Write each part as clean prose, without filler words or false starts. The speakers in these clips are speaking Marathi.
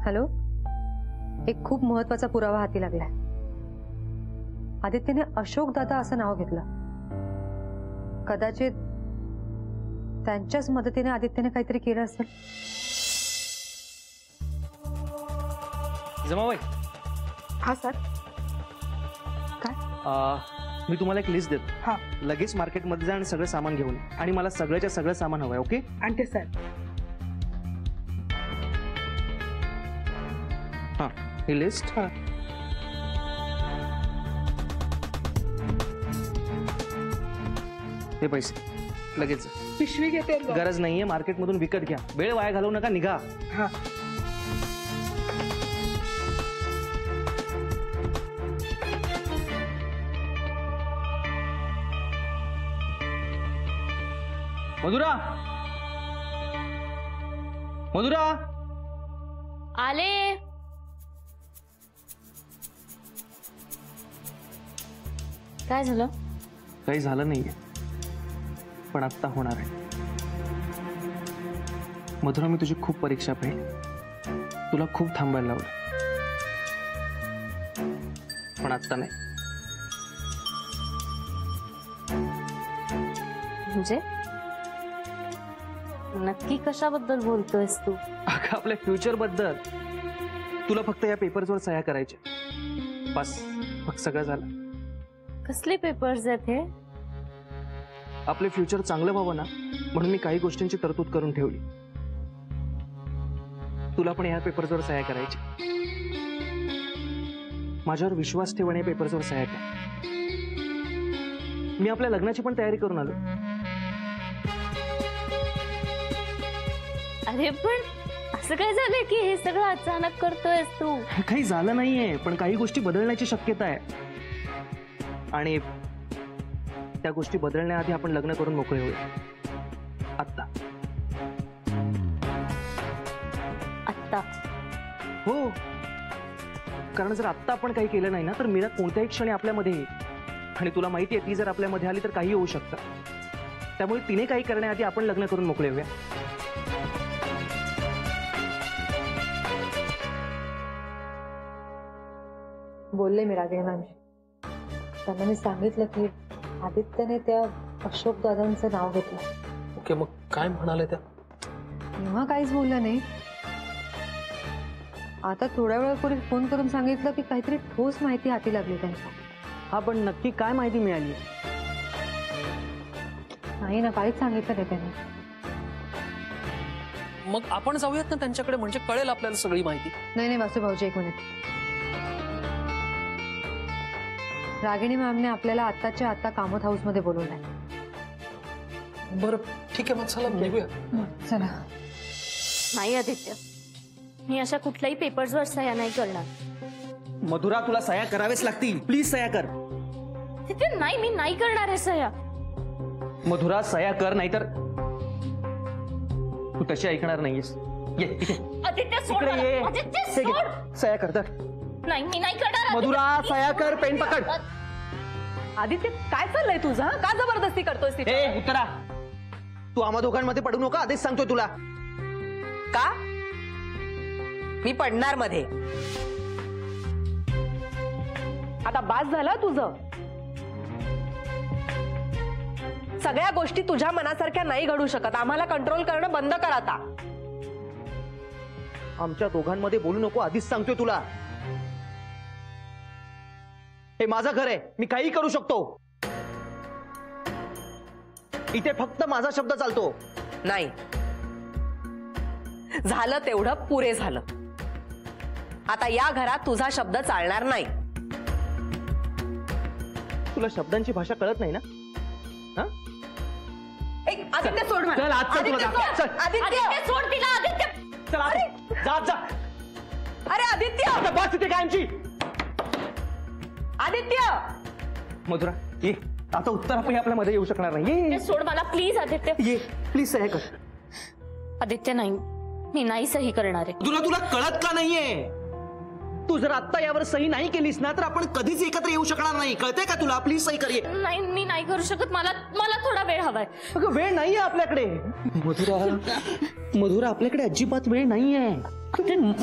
हॅलो, एक खूप महत्वाचा पुरावा हाती लागलाय. आदित्यने अशोक दादा असं नाव घेतलं. कदाचित त्यांच्याच मदतीने आदित्यने काहीतरी केलं असेल. जमाबाई. हा सर. काय? मी तुम्हाला एक लिस्ट देतो. हा. लगेच मार्केटमध्ये जा आणि सगळं सामान घेऊन ये. आणि मला सगळ्याच्या सगळं सामान हवंय. ओके? आणते सर. हा, ही लिस्ट. हे पैसे लगेच. पिशवी घेते. गरज नाहीये, मार्केटमधून विकत घ्या. वेळ वाया घालवू नका, निघा. हा. मधुरा, मधुरा. आले. काय झालं? काही झालं नाहीये, पण आत्ता होणार आहे. मधुरा, मी तुझी खूप परीक्षा पाहिली. तुला खूप थांबायला लावलं, पण आत्ता नाही. म्हणजे नक्की कशाबद्दल बोलतोयस तू? अगं, आपल्या फ्युचर बद्दल. तुला फक्त या पेपर्सवर सह्या करायच्या, बस. मग सगळं झालं. कसले पेपर्स आहेत हे? आपले फ्युचर चांगलं व्हावं ना, म्हणून मी काही गोष्टींची तरतूद करून ठेवली. तुला पण या पेपर्सवर सह्या करायची. माझ्यावर विश्वास ठेव आणि या पेपर्सवर सह्या कर. मी आपल्या लग्नाची पण तयारी करून आलो. अरे पण असं काय झालंय की हे सगळं अचानक करतोयस तू? काही झालं नाहीये, पण काही गोष्टी बदलण्याची शक्यता आहे. आणि त्या गोष्टी बदलण्याआधी आपण लग्न करून मोकळे होऊया. आत्ता. आत्ता? हो, कारण जर आत्ता आपण काही केलं नाही ना, तर मीरा कोणत्याही क्षणी आपल्यामध्ये येईल. आणि तुला माहिती आहे, ती जर आपल्यामध्ये आली तर काही होऊ शकतं. त्यामुळे तिने काही करण्याआधी आपण लग्न करून मोकळे होऊया. बोलले मी रागिणी मॅमशी. त्यांना मी सांगितलं की आदित्यने त्या अशोक दादांचं नाव घेतलं. ओके, मग काय म्हणाले त्या? तेव्हा काहीच बोललं नाही. आता थोड्या वेळापूर्वी फोन करून सांगितलं की काहीतरी ठोस माहिती हाती लागली त्यांच्या. हा, पण नक्की काय माहिती मिळाली? नाही ना, काहीच सांगितलं नाही त्यांनी. मग आपण जाऊयात ना त्यांच्याकडे, म्हणजे कळेल आपल्याला सगळी माहिती. नाही नाही वासू भाऊजी, एक मिनिट. रागिणी मॅमने आपल्याला आत्ताच्या आत्ता कामत हाऊस मध्ये बोलवलंय. बरं, ठीक आहे, मग चला निघूया. चला. नाही आदित्य, मी अशा कुठल्याही पेपर्सवर सह्या नाही करणार. मधुरा, तुला सह्या करावेच लागतील. प्लीज सह्या कर. आदित्य, नाही, मी नाही करणार आहे सह्या. मधुरा, सह्या कर, नाहीतर तू तशी ऐकणार नाहीयेस. ये इथे. आदित्य सोड इकडे मला. ये. आदित्य हे घे. सोड. सह्या कर तर. नाही, मी नाही करणार. मधुरा, सह्या कर. पेन पकड. आदित्य, काय चाललंय तुझं? का जबरदस्ती करतोयस तिथे? ए उत्तरा, तू आम्हा दोघांमध्ये पडू नका, आधीच सांगतोय तुला. का? मी पडणार मध्ये. आता बास झालं तुझं. सगळ्या गोष्टी तुझ्या मनासारख्या नाही घडू शकत. आम्हाला कंट्रोल करणं बंद कर आता. आमच्या दोघांमध्ये बोलू नको, आधीच सांगतोय तुला. हे माझं घर आहे, मी काही करू शकतो. इथे फक्त माझा शब्द चालतो. नाही, झालं तेवढं पुरे झालं. आता या घरात तुझा शब्द चालणार नाही. तुला शब्दांची भाषा कळत नाही ना? हा? आदित्य सोड मला. चल, आज चल, तुला आदित्य जा. सोड. चल. आदित्य सोड तिला. आदित्य, चल, आज. जा जा. अरे आदित्य. आता बस इथे कायमची. आदित्य. मधुरा, ये. आता उत्तर आपण आपल्यामध्ये येऊ शकणार नाही. ये. सोड मला प्लीज. आदित्य, ये प्लीज, सह्या कर. आदित्य नाही, मी नाही सही करणार आहे. तुला कळत का नाहीये? तू जर आत्ता यावर सही नाही केलीस ना तर आपण कधीच एकत्र येऊ शकणार नाही. कळतंय का तुला? प्लीज सही कर. नाही मी नाही करू शकत. मला थोडा वेळ हवाय. अगं वेळ नाहीये आपल्याकडे. मधुरा आपल्याकडे अजिबात वेळ नाहीये.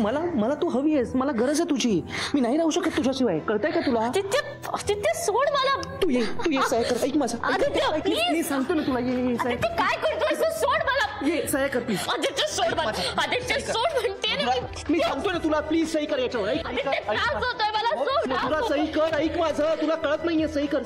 मला तू हवी आहेस. मला गरज आहे तुझी. मी नाही राहू शकत तुझ्याशिवाय. कळतंय का तुला? आदित्य सोड मला. तू ये सहाय कर. ऐक माझं. आदित्य, please. मी सांगतो ना तुला. ये सहाय आदित्य काय करतोय? सोड मला. ये सहाय कर प्लीज. आदित्य सोड मला. आदित्य सोड म्हणते ना मी सांगतो ना तुला. प्लीज सही कर याच्यावर. ऐक आदित्य त्रास होतोय मला. सोड. मधुरा सही कर. ऐक माझं. तुला कळत नाहीये. सही कर.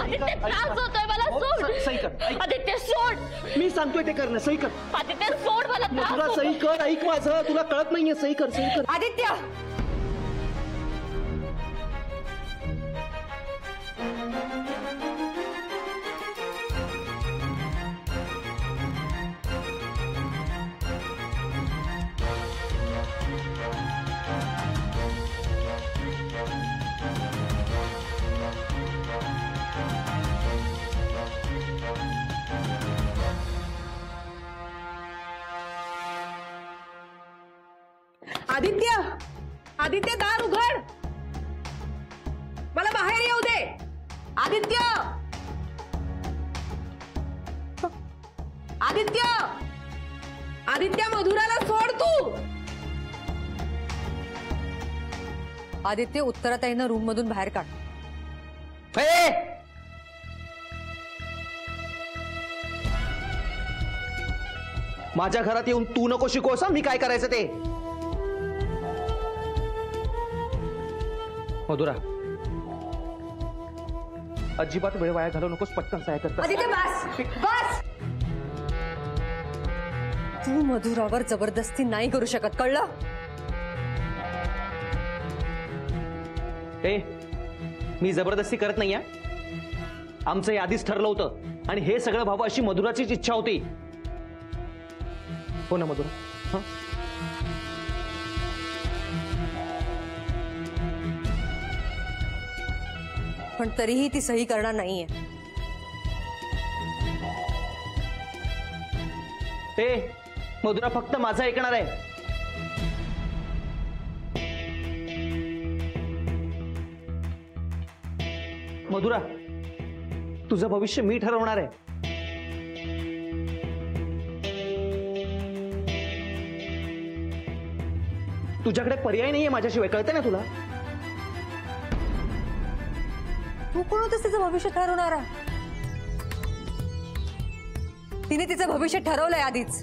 आदित्य त्रास होतोय मला. सोड. सही कर. ऐक. आदित्य सोड. मी सांगतोय ते करणं. सही कर. आदित्य सोड मला. त्रास मधुरा होतोय. सही कर. ऐक माझं. तुला कळत नाहीये. सही कर. आदित्य आदित्य आदित्य दार उघड. मला बाहेर येऊ दे. आदित्य आदित्य आदित्य मधुराला सोड तू. आदित्य उत्तराताईंना रूम मधून बाहेर काढ. माझ्या घरात येऊन तू नको शिकवस मी काय करायचं ते. मधुरा अजिबात वेळ वाया घालवू नकोस. पटकन सहाय कर. आदित्य बस. तू मधुरावर जबरदस्ती नाही करू शकत. कळलं? मी जबरदस्ती करत नाही. आमचं यादीच ठरलं होतं आणि हे सगळं व्हावं अशी मधुराचीच इच्छा होती. हो ना मधुरा? हं? पण तरीही ती सही करणार नाहीये. मधुरा फक्त माझं ऐकणार आहे. मधुरा तुझं भविष्य मी ठरवणार आहे. तुझ्याकडे पर्याय नाहीये माझ्याशिवाय. कळतंय ना तुला? तू कोण होतेस तिचं भविष्य ठरवणारा? तिने तिचं भविष्य ठरवलंय आधीच.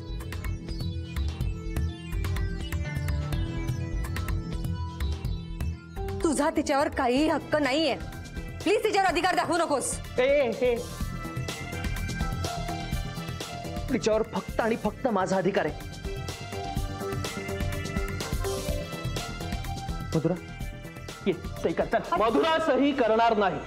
तुझा तिच्यावर काहीही हक्क नाहीये. प्लीज तिच्यावर अधिकार दाखवू नकोस. तिच्यावर फक्त आणि फक्त माझा अधिकार आहे. मधुरा ये सही कर. मधुरा सही करणार नाही.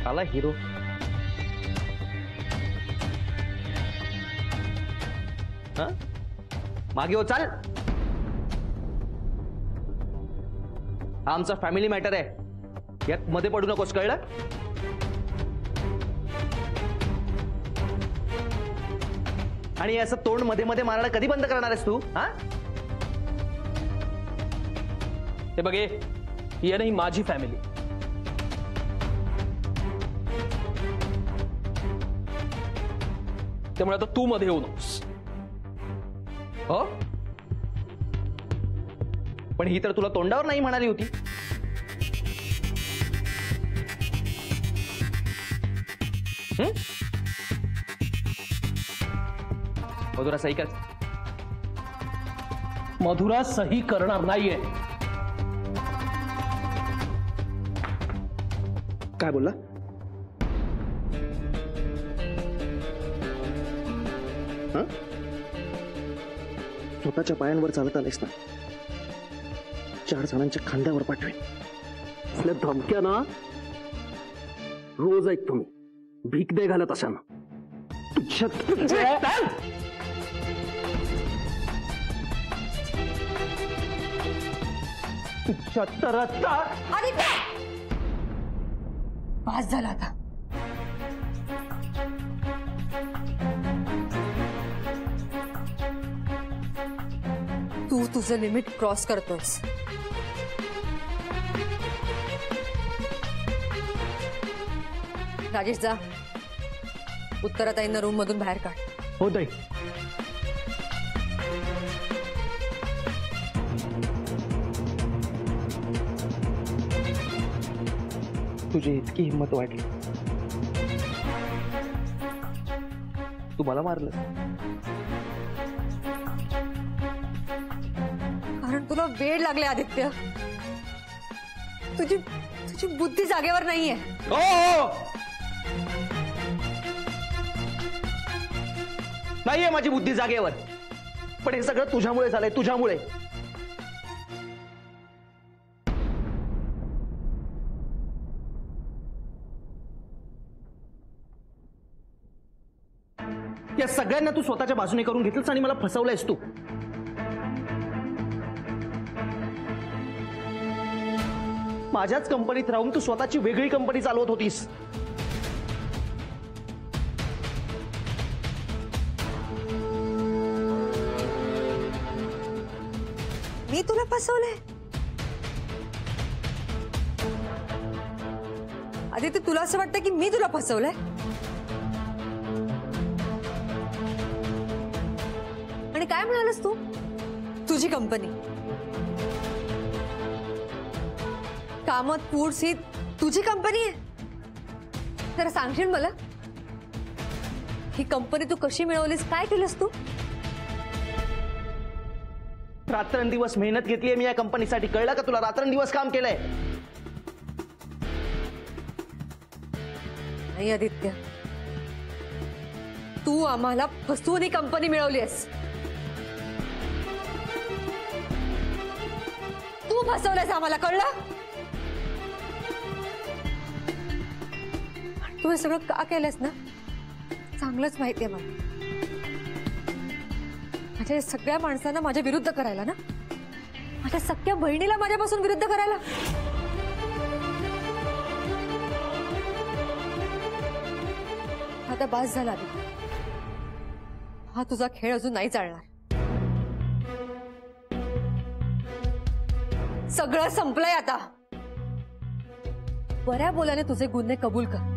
आला हिरो. मागे हो. चाल. आमचा फॅमिली मॅटर आहे. यात मध्ये पडू नकोस. कळलं? आणि असं तोंड मध्ये मध्ये मारायला कधी बंद करणार आहेस तू? हे बघे ही नाही माझी फॅमिली. त्यामुळे आता तू मध्ये येऊ नकोस. हो पण ही तर तुला तोंडावर नाही म्हणाली होती. मधुरा सही कर. मधुरा सही करणार नाहीये. काय बोलला? स्वतःच्या पायांवर चालत आलेस ना. 4 जणांच्या खांद्यावर पाठवेन. आपल्या धमक्या ना रोज ऐकतो मी. भीक दे घालत अशा ना. आदित्य! बस झाला आता. तू तुझं लिमिट क्रॉस करतोस. राजेश जा, उत्तराताईंना रूम मधून बाहेर काढ. हो ताई. तुझी इतकी हिंमत वाटली, तू मला मारलं कारण तुला वेळ लागले आदित्य. तुझी तुझी बुद्धी जागेवर नाहीये. नाहीये माझी बुद्धी जागेवर, पण हे सगळं तुझ्यामुळे झालंय, तुझ्यामुळे. या सगळ्यांना तू स्वतःच्या बाजूने करून घेतलंस आणि मला फसवलंयस तू. माझ्याच कंपनीत राहून तू स्वतःची वेगळी कंपनी चालवत होतीस. मी तुला फसवलंय? आदित्य, तुला असं वाटतं की मी तुला फसवलंय? आणि काय म्हणालस तू? तुझी कंपनी कामत फूड्स ही तुझी कंपनी आहे? जरा सांगशील मला, ही कंपनी तू कशी मिळवलीस, काय केलंस तू? रात्रंदिवस मेहनत घेतलीये मी या कंपनीसाठी, कळलं का तुला? रात्रंदिवस काम केलंय. नाही आदित्य, तू आम्हाला फसवून ही कंपनी मिळवलीस. तू फसवलंयस आम्हाला, कळलं? तू हे सगळं का केलंस ना, चांगलंच माहितीये मला. माझ्या सगळ्या माणसांना माझ्या विरुद्ध करायला ना, माझ्या सख्या बहिणीला माझ्यापासून विरुद्ध करायला. आता बास झाला आदित्य, हा तुझा खेळ अजून नाही चालणार. सगळं संपलंय आता. बऱ्या बोलाने तुझे गुन्हे कबूल कर.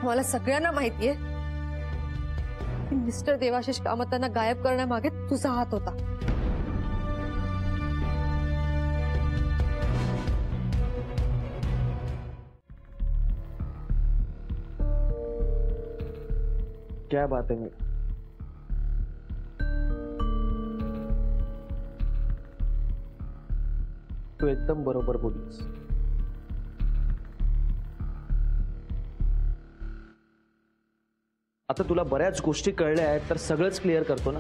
मला सगळ्यांना माहितीये की मिस्टर देवाशिष कामतांना गायब करण्यामागे तुझा हात होता. क्या बात आहे. तू एकदम बरोबर बोललीस. आता तुला बऱ्याच गोष्टी कळल्या आहेत, तर सगळंच क्लिअर करतो ना.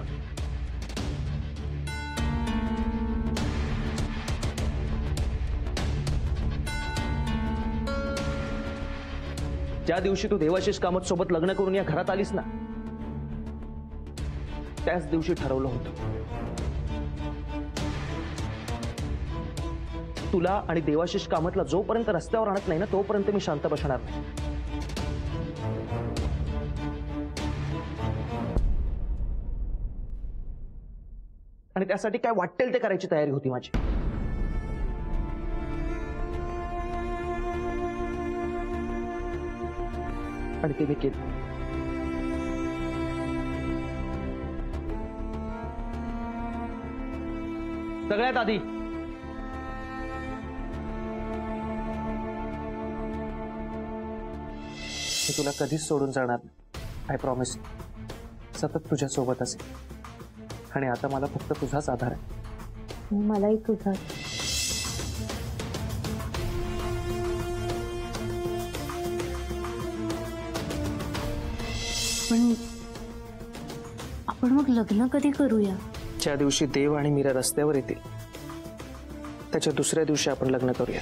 ज्या दिवशी तू देवाशिष कामत सोबत लग्न करून या घरात आलीस ना, त्याच दिवशी ठरवलं होतं तुला आणि देवाशिष कामतला जोपर्यंत रस्त्यावर आणत नाही ना, तोपर्यंत मी शांत बसणार नाही. आणि त्यासाठी काय वाटेल ते करायची तयारी होती माझी. आणि ते मी केलं. सगळ्यात आधी मी तुला कधीच सोडून जाणार नाही. I promise. सतत तुझ्या सोबत असेल. आणि आता मला फक्त तुझाच आधार आहे. मलाही तुझा. पण आपण मग लग्न कधी करूया? ज्या दिवशी देव आणि मीरा रस्त्यावर येतील त्याच्या दुसऱ्या दिवशी आपण लग्न करूया.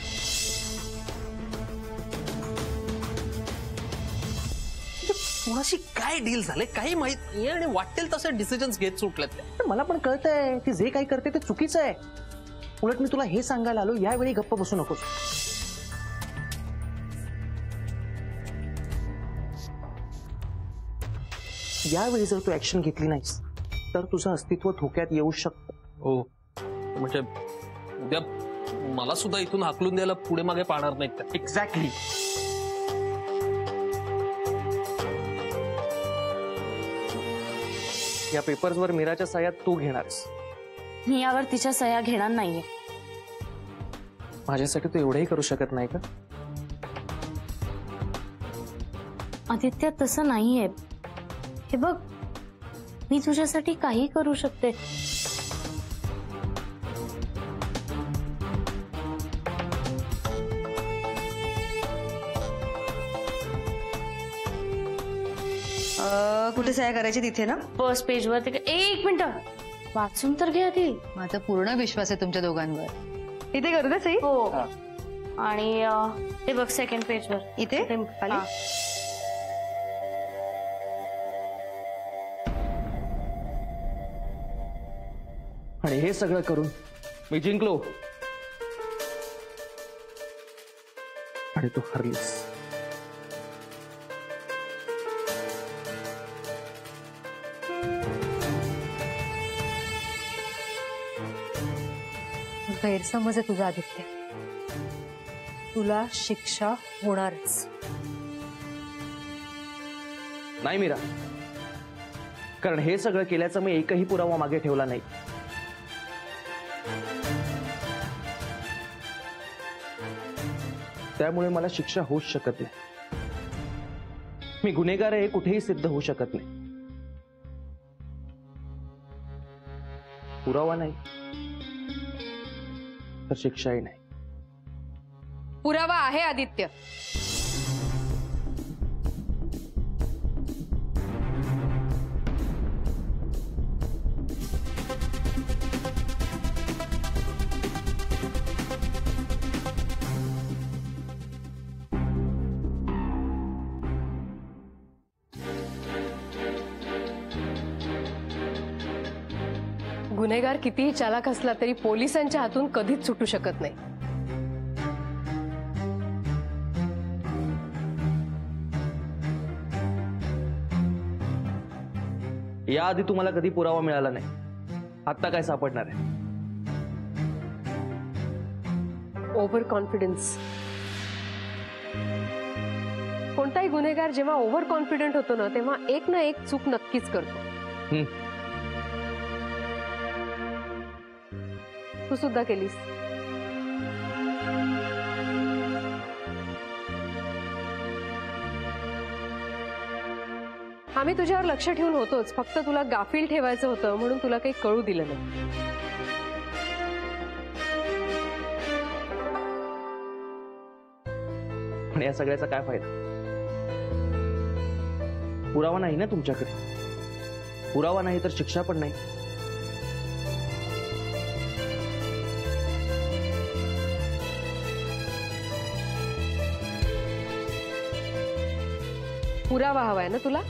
कोणाशी काय डील झाले काही माहित नाहीये आणि वाटेल तसे डिसिजन्स घेत सुटलेत. मला पण कळतंय की जे काही करते ते चुकीचं आहे. उलट मी तुला हे सांगायला आलो, यावेळी गप्प बसू नकोस. यावेळी जर तू ऍक्शन घेतली नाहीस तर तुझं अस्तित्व धोक्यात येऊ शकतं. हो, म्हणजे उद्या मला सुद्धा इथून हाकलून द्यायला पुढे मागे पाहणार नाहीत त्या. एक्झॅक्टली. या पेपर्सवर मीराच्या सह्या तू घेणारस. मी यावर तिच्या सह्या घेणार नाहीये. माझ्यासाठी तू एवढंही करू शकत नाही का? आदित्य तसं नाहीये. हे बघ, मी तुझ्यासाठी काही करू शकते. कुठे सह्या करायची तिथे ना? फर्स्ट पेज वर एक मिनिट वाचून तर घ्या ती. माझा पूर्ण विश्वास आहे तुमच्या दोघांवर. इथे करू दे सही. हो. आणि हे बघ सेकंड पेज वर इथे खाली. हा. आणि हे सगळं करून मी जिंकलो आणि तू हरलीस. गैरसमज आहे तुझा आदित्य. तुला शिक्षा होणारच. नाही मीरा, कारण हे सगळं केल्याचा मी एकही पुरावा मागे ठेवला नाही. त्यामुळे मला शिक्षा होऊच शकत नाही. मी गुन्हेगार आहे हे कुठेही सिद्ध होऊ शकत नाही. पुरावा नाही तर शिक्षाही नाही. पुरावा आहे आदित्य. गुन्हेगार कितीही चालाक असला तरी पोलिसांच्या हातून कधीच सुटू शकत नाही. याआधी तुम्हाला कधी पुरावा मिळाला नाही, आता काय सापडणार आहे? Over confidence. कोणताही गुन्हेगार जेव्हा ओव्हर कॉन्फिडंट होतो ना तेव्हा एक ना एक चूक नक्कीच करतो. तू सुद्धा केलीस. आम्ही तुझ्यावर लक्ष ठेवून होतोच, फक्त तुला गाफील ठेवायचं होतं म्हणून तुला काही कळू दिलं नाही. पण या सगळ्याचा काय फायदा? पुरावा नाही ना तुमच्याकडे. पुरावा नाही तर शिक्षा पण नाही. पुरावा हवाय ना तुला?